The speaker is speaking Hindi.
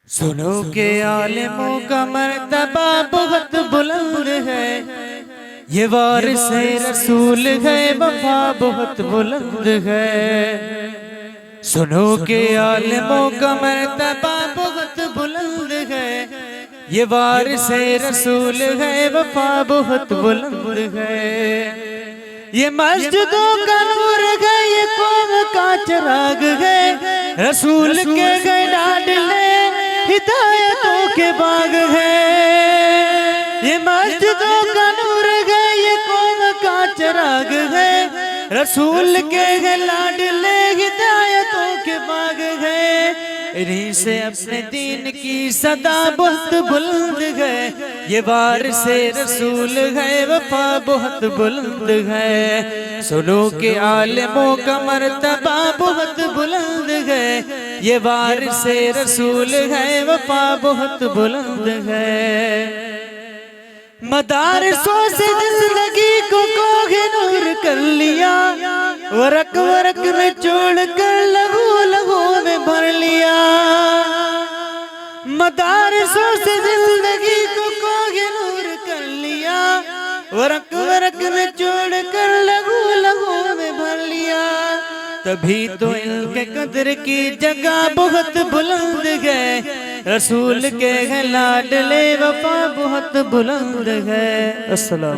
सुनो के आलिमों का मर्तबा बहुत बुलंद है, ये वारिस रसूल है, वफा बहुत बुलंद है। सुनो के आलिमों का मर्तबा बहुत बुलंद है, ये वारिस रसूल है, वफा बहुत बुलंद है। ये मस्जिदों का नूर है, ये कौम का चिराग है, रसूल के गए डाडले हिदायतों के बाग है। ये मस्जिदों का नूर है, ये कौम का चिराग है, रसूल के गए लाडले हिदायतों के बाग है। इन्हीं से अपने दीन की सदा बहुत बुलंद है, ये वारिस रसूल है, वफा बहुत बुलंद है। सुनो के आलिमों का मर्तबा बहुत बुलंद है, ये वारिस रसूल है, वफा बहुत बुलंद है। मदारसों से जिंदगी को कोहिनूर कर लिया, वरक वरक में जोड़ कर लहू लहू में भर लिया। मदारसों से जिंदगी को कोहिनूर कर लिया, वरक वरक में जोड़ कर लहू लहू में भर लिया। तभी तो इनके कदर की जगह बहुत बुलंद है, रसूल के है लाडले, वफा बहुत बुलंद है। अस्सलाम।